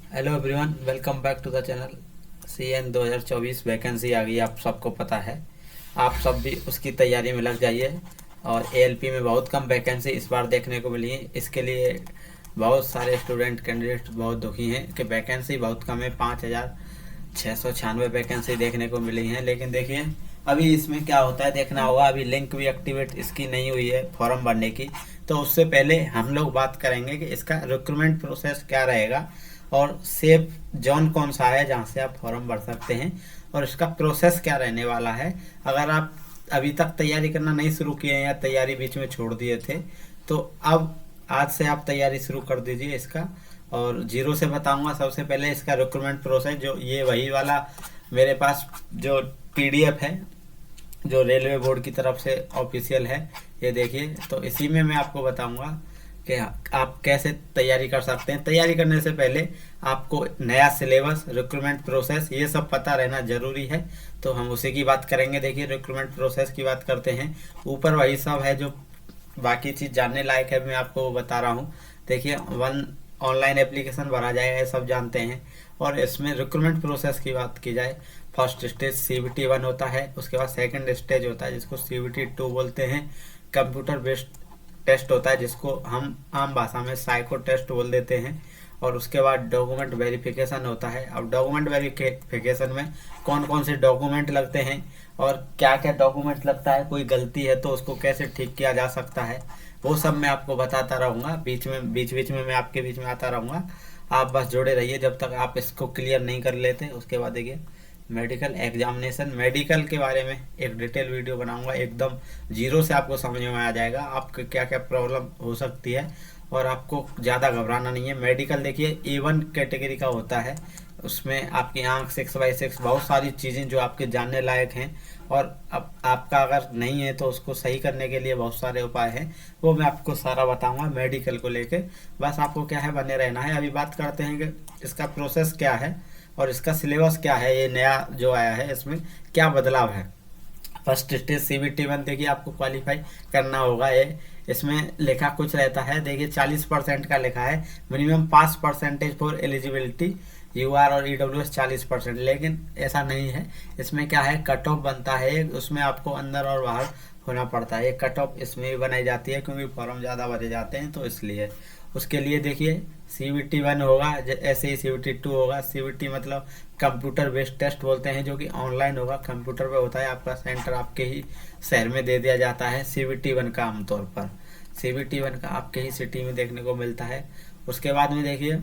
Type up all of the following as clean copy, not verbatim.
Hello everyone, welcome back to the channel. CN 2024 vacancy आ गई, आप सबको पता है। आप सब भी उसकी तैयारी में लग जाइए। और ALP में बहुत कम वैकेंसी इस बार देखने को मिली है। इसके लिए बहुत सारे स्टूडेंट कैंडिडेट बहुत दुखी हैं कि वैकेंसी बहुत कम है। 5,696 वैकेंसी देखने को मिली हैं। लेकिन देखिए अभी इसमें क्या होता है देखना होगा। अभी लिंक भी एक्टिवेट इसकी नहीं हुई है फॉर्म भरने की। तो उससे पहले हम लोग बात करेंगे कि इसका रिक्रूटमेंट प्रोसेस क्या रहेगा और सेफ जोन कौन सा है जहाँ से आप फॉर्म भर सकते हैं और इसका प्रोसेस क्या रहने वाला है। अगर आप अभी तक तैयारी करना नहीं शुरू किए हैं या तैयारी बीच में छोड़ दिए थे तो अब आज से आप तैयारी शुरू कर दीजिए इसका। और जीरो से बताऊंगा। सबसे पहले इसका रिक्रूटमेंट प्रोसेस, जो ये वही वाला मेरे पास जो PDF है जो रेलवे बोर्ड की तरफ से ऑफिशियल है, ये देखिए। तो इसी में मैं आपको बताऊंगा कि आप कैसे तैयारी कर सकते हैं। तैयारी करने से पहले आपको नया सिलेबस, रिक्रूटमेंट प्रोसेस, ये सब पता रहना जरूरी है। तो हम उसी की बात करेंगे। देखिए रिक्रूटमेंट प्रोसेस की बात करते हैं। ऊपर वही सब है जो बाकी चीज़ जानने लायक है, मैं आपको वो बता रहा हूँ। देखिए ऑनलाइन एप्लीकेशन भरा जाएगा, ये सब जानते हैं। और इसमें रिक्रूटमेंट प्रोसेस की बात की जाए, फर्स्ट स्टेज CBT 1 होता है। उसके बाद सेकंड स्टेज होता है जिसको CBT 2 बोलते हैं। कंप्यूटर बेस्ड टेस्ट होता है जिसको हम आम भाषा में साइको टेस्ट बोल देते हैं। और उसके बाद डॉक्यूमेंट वेरिफिकेशन होता है। अब डॉक्यूमेंट वेरिफिकेशन में कौन कौन से डॉक्यूमेंट लगते हैं और क्या क्या डॉक्यूमेंट लगता है, कोई गलती है तो उसको कैसे ठीक किया जा सकता है, वो सब मैं आपको बताता रहूँगा। बीच बीच में मैं आपके बीच में आता रहूँगा। आप बस जुड़े रहिए जब तक आप इसको क्लियर नहीं कर लेते। उसके बाद देखिए मेडिकल एग्जामिनेशन, मेडिकल के बारे में एक डिटेल वीडियो बनाऊंगा। एकदम जीरो से आपको समझ में आ जाएगा आपको क्या क्या प्रॉब्लम हो सकती है और आपको ज़्यादा घबराना नहीं है। मेडिकल देखिए A1 कैटेगरी का होता है। उसमें आपकी आंख 6/6, बहुत सारी चीज़ें जो आपके जानने लायक हैं। और अब आपका अगर नहीं है तो उसको सही करने के लिए बहुत सारे उपाय हैं, वो मैं आपको सारा बताऊंगा मेडिकल को लेके। बस आपको क्या है, बने रहना है। अभी बात करते हैं कि इसका प्रोसेस क्या है और इसका सिलेबस क्या है। ये नया जो आया है इसमें क्या बदलाव है। फर्स्ट स्टेज CBT 1 देखिए आपको क्वालिफाई करना होगा। ये इसमें लिखा कुछ रहता है, देखिए 40% का लिखा है। Minimum pass percentage for eligibility UR और EWS 40%। लेकिन ऐसा नहीं है। इसमें क्या है, कट ऑफ बनता है, उसमें आपको अंदर और बाहर होना पड़ता है। ये कट ऑफ इसमें भी बनाई जाती है क्योंकि फॉर्म ज़्यादा भरे जाते हैं तो इसलिए। उसके लिए देखिए CBT 1 होगा, ऐसे ही CBT 2 होगा। CBT मतलब कंप्यूटर बेस्ड टेस्ट बोलते हैं, जो कि ऑनलाइन होगा, कंप्यूटर पे होता है। आपका सेंटर आपके ही शहर में दे दिया जाता है। CBT 1 का आमतौर पर CBT 1 का आपके ही सिटी में देखने को मिलता है। उसके बाद में देखिए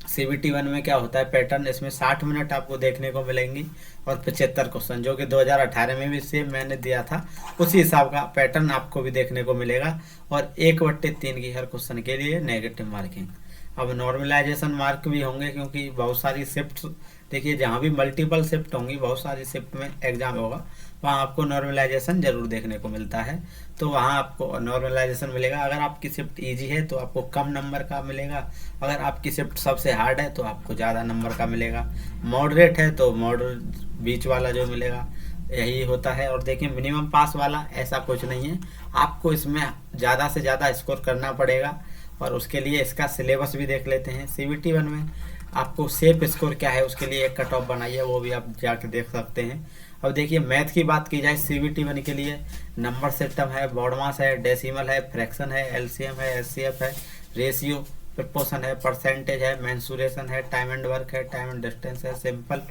CBT 1 में क्या होता है पैटर्न, इसमें 60 मिनट आपको देखने को मिलेंगी और 75 क्वेश्चन, जो कि 2018 में भी सेम मैंने दिया था, उसी हिसाब का पैटर्न आपको भी देखने को मिलेगा। और 1/3 की हर क्वेश्चन के लिए नेगेटिव मार्किंग। अब नॉर्मलाइजेशन मार्क भी होंगे क्योंकि बहुत सारी शिफ्ट, देखिए जहाँ भी मल्टीपल शिफ्ट होंगी, बहुत सारी शिफ्ट में एग्जाम होगा, वहाँ आपको नॉर्मलाइजेशन जरूर देखने को मिलता है। तो वहाँ आपको नॉर्मलाइजेशन मिलेगा। अगर आपकी शिफ्ट इजी है तो आपको कम नंबर का मिलेगा। अगर आपकी शिफ्ट सबसे हार्ड है तो आपको ज़्यादा नंबर का मिलेगा। मॉडरेट है तो मॉडरेट बीच वाला जो मिलेगा, यही होता है। और देखिए मिनिमम पास वाला ऐसा कुछ नहीं है, आपको इसमें ज़्यादा से ज़्यादा स्कोर करना पड़ेगा। और उसके लिए इसका सिलेबस भी देख लेते हैं। CBT 1 में आपको सेफ स्कोर क्या है उसके लिए एक कट ऑफ बनाई है, वो भी आप जाके देख सकते हैं। अब देखिए मैथ की बात की जाए CBT 1 के लिए, नंबर सिस्टम है, बॉड मास है, डेसिमल है, फ्रैक्शन है, LCM है, SCF है, रेशियो, प्रपोर्शन है, परसेंटेज है, मेंसुरेशन है, टाइम एंड वर्क है, टाइम एंड डिस्टेंस है, सिंपल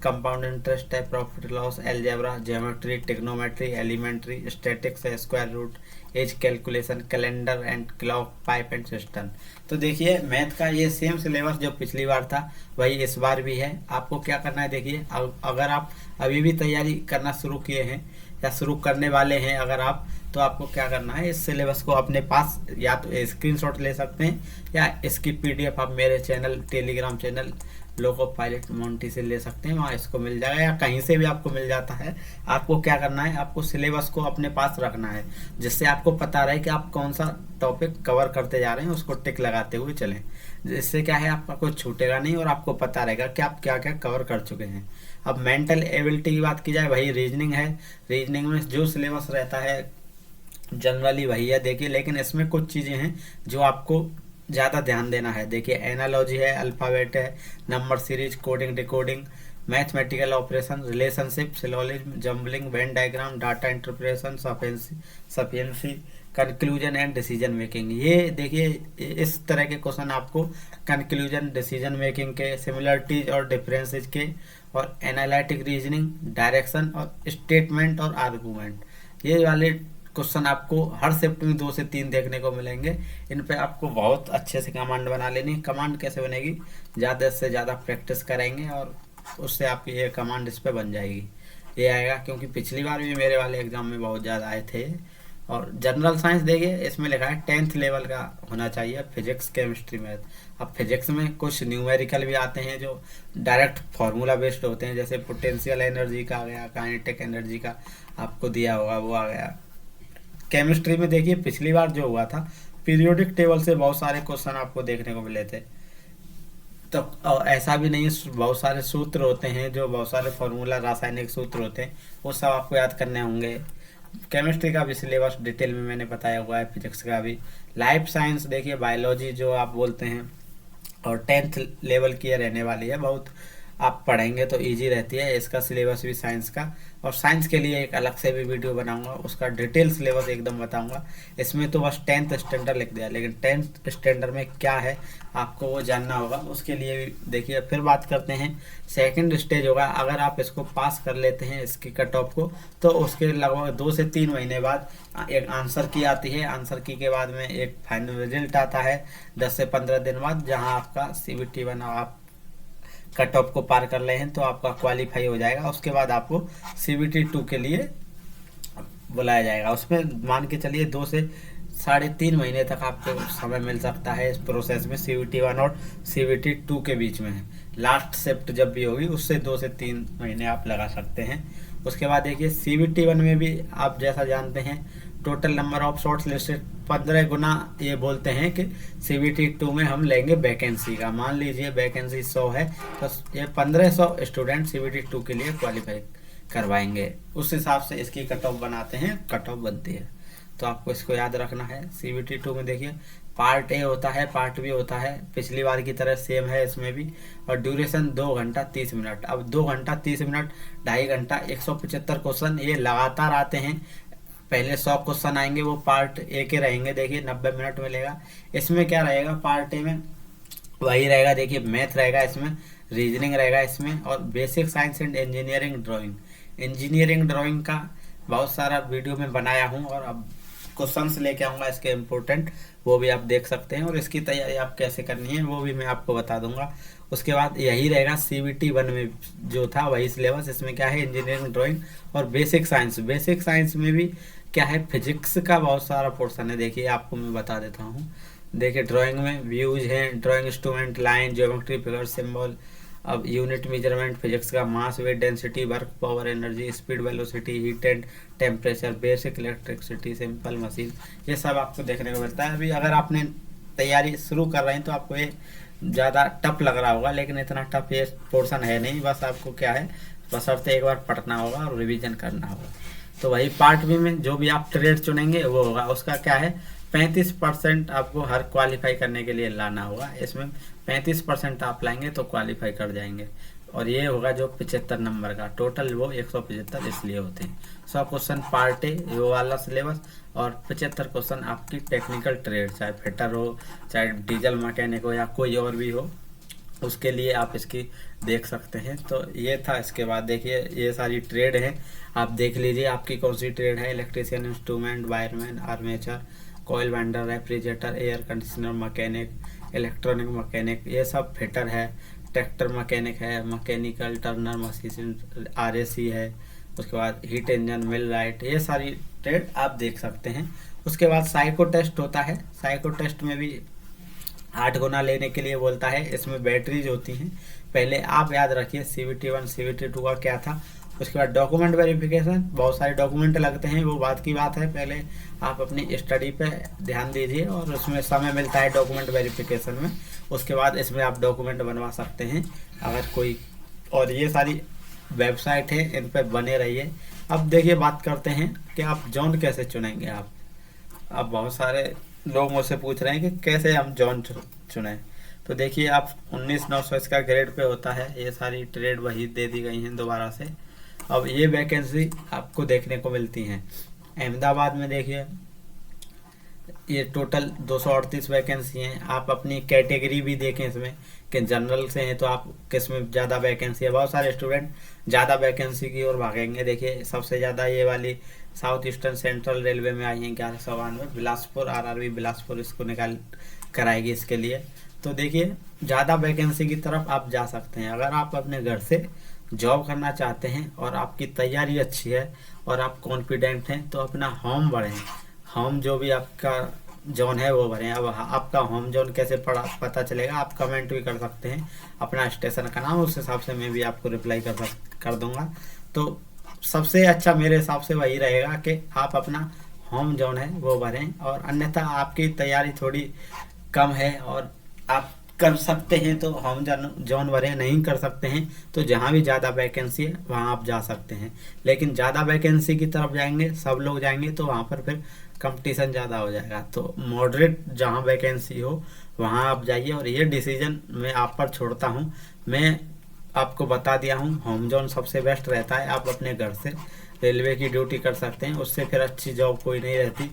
कंपाउंड इंटरेस्ट है, profit loss, algebra, geometry, trigonometry, elementary, statistics है, square root, age calculation, calendar and clock, pipe and cistern. तो देखिए मैथ का ये सेम सिलेबस जो पिछली बार था वही इस बार भी है। आपको क्या करना है, देखिए अगर आप अभी भी तैयारी करना शुरू किए हैं या शुरू करने वाले हैं अगर आप, तो आपको क्या करना है, इस सिलेबस को अपने पास या तो स्क्रीनशॉट ले सकते हैं या इसकी PDF आप मेरे channel, Telegram channel loco pilot Monty से ले सकते हैं। वहाँ इसको मिल जाएगा या कहीं से भी आपको मिल जाता है। आपको क्या करना है, आपको सिलेबस को अपने पास रखना है जिससे आपको पता रहे कि आप कौन सा टॉपिक कवर करते जा रहे हैं, उसको टिक लगाते हुए चलें। जिससे क्या है, आपका कुछ छूटेगा नहीं और आपको पता रहेगा कि आप क्या क्या कवर कर चुके हैं। अब मेंटल एबिलिटी की बात की जाए, वही रीजनिंग है। रीजनिंग में जो सिलेबस रहता है जनरली वही है देखिए, लेकिन इसमें कुछ चीज़ें हैं जो आपको ज़्यादा ध्यान देना है। देखिए एनालॉजी है, अल्फ़ाबेट है, number series, coding decoding, mathematical operation, relationship, syllogism, jumbling, Venn diagram, data interpretation, sufficiency, conclusion and decision making. ये देखिए इस तरह के क्वेश्चन आपको कंक्लूजन, डिसीजन मेकिंग के, सिमिलरिटीज और डिफरेंसेस के, और एनालिटिक रीजनिंग, डायरेक्शन और स्टेटमेंट और आर्गूमेंट, ये वाले क्वेश्चन आपको हर शिफ्ट में 2 से 3 देखने को मिलेंगे। इन पे आपको बहुत अच्छे से कमांड बना लेनी है। कमांड कैसे बनेगी, ज़्यादा से ज़्यादा प्रैक्टिस करेंगे और उससे आपकी ये कमांड इस पे बन जाएगी। ये आएगा, क्योंकि पिछली बार भी मेरे वाले एग्जाम में बहुत ज़्यादा आए थे। और जनरल साइंस देखिए इसमें लिखा है 10th लेवल का होना चाहिए, फिजिक्स, केमिस्ट्री, मैथ। अब फिजिक्स में कुछ न्यूमेरिकल भी आते हैं जो डायरेक्ट फार्मूला बेस्ड होते हैं, जैसे पोटेंशियल एनर्जी का आ गया, काइनेटिक एनर्जी का आपको दिया होगा वो आ गया। केमिस्ट्री में देखिए पिछली बार जो हुआ था, पीरियोडिक टेबल से बहुत सारे क्वेश्चन आपको देखने को मिले थे। तो ऐसा भी नहीं है, बहुत सारे सूत्र होते हैं, जो बहुत सारे फार्मूला, रासायनिक सूत्र होते हैं, वो सब आपको याद करने होंगे। केमिस्ट्री का भी सिलेबस डिटेल में मैंने बताया हुआ है, फिजिक्स का भी। लाइफ साइंस देखिए, बायोलॉजी जो आप बोलते हैं, और 10th लेवल की ये रहने वाली है, बहुत आप पढ़ेंगे तो इजी रहती है। इसका सिलेबस भी साइंस का, और साइंस के लिए एक अलग से भी वीडियो बनाऊंगा, उसका डिटेल सिलेबस एकदम बताऊंगा। इसमें तो बस 10th स्टैंडर्ड लिख दिया, लेकिन 10th स्टैंडर्ड में क्या है आपको वो जानना होगा। उसके लिए भी देखिए, फिर बात करते हैं सेकंड स्टेज होगा। अगर आप इसको पास कर लेते हैं, इसकी कट ऑफ को, तो उसके लगभग 2 से 3 महीने बाद एक आंसर की आती है। आंसर की के बाद में एक फाइनल रिजल्ट आता है 10 से 15 दिन बाद, जहाँ आपका CBT बना, आप कट ऑफ को पार कर रहे हैं तो आपका क्वालिफाई हो जाएगा। उसके बाद आपको CBT 2 के लिए बुलाया जाएगा। उसमें मान के चलिए 2 से 3.5 महीने तक आपको समय मिल सकता है इस प्रोसेस में। CBT 1 और CBT 2 के बीच में है। लास्ट शिफ्ट जब भी होगी उससे 2 से 3 महीने आप लगा सकते हैं। उसके बाद देखिए CBT 1 में भी आप जैसा जानते हैं, total number of shorts listed 15 गुना ये बोलते हैं कि CBT 2 में हम लेंगे वैकेंसी का। मान लीजिए वैकेंसी 100 है, तो ये 1500 स्टूडेंट CBT 2 के लिए क्वालिफाई करवाएंगे। उस हिसाब से इसकी कट ऑफ बनाते हैं, कट ऑफ बनती है। तो आपको इसको याद रखना है। CBT 2 में देखिए पार्ट ए होता है, पार्ट बी होता है, पिछली बार की तरह सेम है इसमें भी। और ड्यूरेशन 2 घंटा 30 मिनट। अब 2 घंटा 30 मिनट, 2.5 घंटा, 175 क्वेश्चन ये लगातार आते हैं। पहले 100 क्वेश्चन आएंगे, वो पार्ट ए के रहेंगे। देखिए 90 मिनट मिलेगा। इसमें क्या रहेगा, पार्ट ए में वही रहेगा। देखिए मैथ रहेगा इसमें, रीजनिंग रहेगा इसमें, और basic science and engineering drawing. Engineering drawing का बहुत सारा वीडियो में बनाया हूँ, और अब क्वेश्चंस लेके आऊँगा इसके इम्पोर्टेंट, वो भी आप देख सकते हैं। और इसकी तैयारी आप कैसे करनी है वो भी मैं आपको बता दूंगा। उसके बाद यही रहेगा CBT 1 में जो था वही सिलेबस। इसमें क्या है, इंजीनियरिंग ड्राइंग और बेसिक साइंस। बेसिक साइंस में भी क्या है, फिजिक्स का बहुत सारा पोर्शन है। देखिए आपको मैं बता देता हूँ। देखिए ड्राइंग में व्यूज हैं, drawing instrument, line, geometry, figure, symbol. अब यूनिट मेजरमेंट, फिजिक्स का mass, weight, density, work, power, energy, speed, velocity, heat and temperature, basic electricity, simple machine, ये सब आपको देखने को मिलता है। अभी अगर आपने तैयारी शुरू कर रहे हैं तो आपको ये ज़्यादा टफ लग रहा होगा, लेकिन इतना टफ ये पोर्शन है नहीं। बस आपको क्या है, बशर्ते एक बार पढ़ना होगा और रिवीजन करना होगा। तो वही पार्ट बी में जो भी आप ट्रेड चुनेंगे वो होगा। उसका क्या है, 35% आपको हर क्वालिफाई करने के लिए लाना होगा। इसमें 35% आप लाएंगे तो क्वालिफाई कर जाएंगे। और ये होगा जो 75 नंबर का, टोटल वो 175 इसलिए होते हैं। 100 क्वेश्चन पार्ट ए वो वाला सिलेबस, और 75 क्वेश्चन आपकी टेक्निकल ट्रेड, चाहे फिटर हो, चाहे डीजल मैकेनिक हो, या कोई और भी हो, उसके लिए आप इसकी देख सकते हैं। तो ये था। इसके बाद देखिए ये सारी ट्रेड है, आप देख लीजिए आपकी कौन सी ट्रेड है। Electrician, instrument, wireman, armature, coil vendor, refrigerator, air conditioner mechanic, electronic mechanic, ये सब फिटर है। ट्रैक्टर मैकेनिक है, मैकेनिकल टर्नर मशीन, RAC है। उसके बाद हीट इंजन, मिल राइट, ये सारी ट्रेड आप देख सकते हैं। उसके बाद साइको टेस्ट होता है। साइको टेस्ट में भी 8 गुना लेने के लिए बोलता है। इसमें बैटरीज होती हैं। पहले आप याद रखिए CBT 1 CBT 2 का क्या था। उसके बाद डॉक्यूमेंट वेरिफिकेशन, बहुत सारे डॉक्यूमेंट लगते हैं, वो बात की बात है। पहले आप अपनी स्टडी पे ध्यान दीजिए, और उसमें समय मिलता है डॉक्यूमेंट वेरिफिकेशन में। उसके बाद इसमें आप डॉक्यूमेंट बनवा सकते हैं अगर कोई, और ये सारी वेबसाइट है, इन पर बने रहिए। अब देखिए बात करते हैं कि आप जोन कैसे चुनेंगे। आप अब बहुत सारे लोग मुझसे पूछ रहे हैं कि कैसे हम जॉन चुने। तो देखिए आप 19,900 इसका ग्रेड पे होता है। ये सारी ट्रेड वही दे दी गई हैं दोबारा से। अब ये वैकेंसी आपको देखने को मिलती हैं अहमदाबाद में। देखिए ये टोटल 238 वैकेंसी हैं। आप अपनी कैटेगरी भी देखें इसमें कि जनरल से हैं तो आप किस में ज़्यादा वैकेंसी है। बहुत सारे स्टूडेंट ज़्यादा वैकेंसी की ओर भागेंगे। देखिए सबसे ज़्यादा ये वाली साउथ ईस्टर्न सेंट्रल रेलवे में आई है 1192। बिलासपुर आरआरबी बिलासपुर इसको निकाल कराएगी इसके लिए। तो देखिए ज़्यादा वैकेंसी की तरफ आप जा सकते हैं। अगर आप अपने घर से जॉब करना चाहते हैं और आपकी तैयारी अच्छी है और आप कॉन्फिडेंट हैं तो अपना होम बढ़ें। होम जो भी आपका जोन है वो भरें। अब आपका होम जोन कैसे पता चलेगा, आप कमेंट भी कर सकते हैं अपना स्टेशन का नाम, उस हिसाब से मैं भी आपको रिप्लाई कर दूंगा। तो सबसे अच्छा मेरे हिसाब से वही रहेगा कि आप अपना होम जोन है वो भरें। और अन्यथा आपकी तैयारी थोड़ी कम है और आप कर सकते हैं तो होम जोन भरें, नहीं कर सकते हैं तो जहाँ भी ज़्यादा वैकेंसी है वहाँ आप जा सकते हैं। लेकिन ज़्यादा वैकेंसी की तरफ जाएंगे, सब लोग जाएंगे तो वहाँ पर फिर कंपटीशन ज़्यादा हो जाएगा। तो मॉडरेट जहाँ वैकेंसी हो वहाँ आप जाइए। और ये डिसीजन मैं आप पर छोड़ता हूँ। मैं आपको बता दिया हूँ होम जोन सबसे बेस्ट रहता है। आप अपने घर से रेलवे की ड्यूटी कर सकते हैं, उससे फिर अच्छी जॉब कोई नहीं रहती।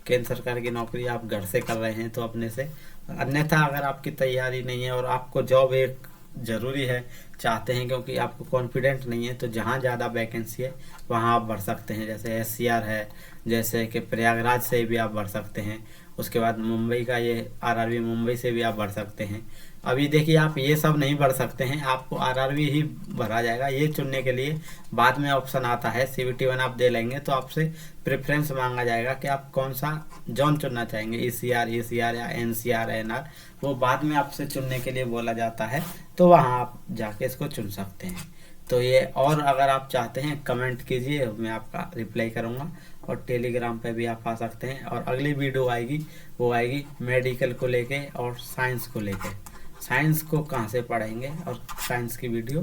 केंद्र सरकार की नौकरी आप घर से कर रहे हैं तो अपने से। अन्यथा अगर आपकी तैयारी नहीं है और आपको जॉब एक ज़रूरी है चाहते हैं क्योंकि आपको कॉन्फिडेंट नहीं है, तो जहाँ ज़्यादा वैकेंसी है वहाँ आप भर सकते हैं। जैसे SCR है, जैसे कि प्रयागराज से भी आप भर सकते हैं। उसके बाद मुंबई का ये आरआरबी मुंबई से भी आप भर सकते हैं। अभी देखिए आप ये सब नहीं भर सकते हैं, आपको आरआरबी ही भरा जाएगा। ये चुनने के लिए बाद में ऑप्शन आता है CVT 1 आप दे लेंगे तो आपसे प्रेफरेंस मांगा जाएगा कि आप कौन सा जोन चुनना चाहेंगे, ECR ECR या NCR NR। वो बाद में आपसे चुनने के लिए बोला जाता है, तो वहाँ आप जाके इसको चुन सकते हैं। तो ये, और अगर आप चाहते हैं कमेंट कीजिए, मैं आपका रिप्लाई करूँगा। और टेलीग्राम पे भी आप आ सकते हैं। और अगली वीडियो आएगी वो आएगी मेडिकल को लेके और साइंस को लेके। साइंस को कहाँ से पढ़ेंगे और साइंस की वीडियो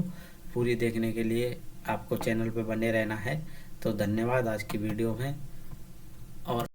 पूरी देखने के लिए आपको चैनल पे बने रहना है। तो धन्यवाद आज की वीडियो में। और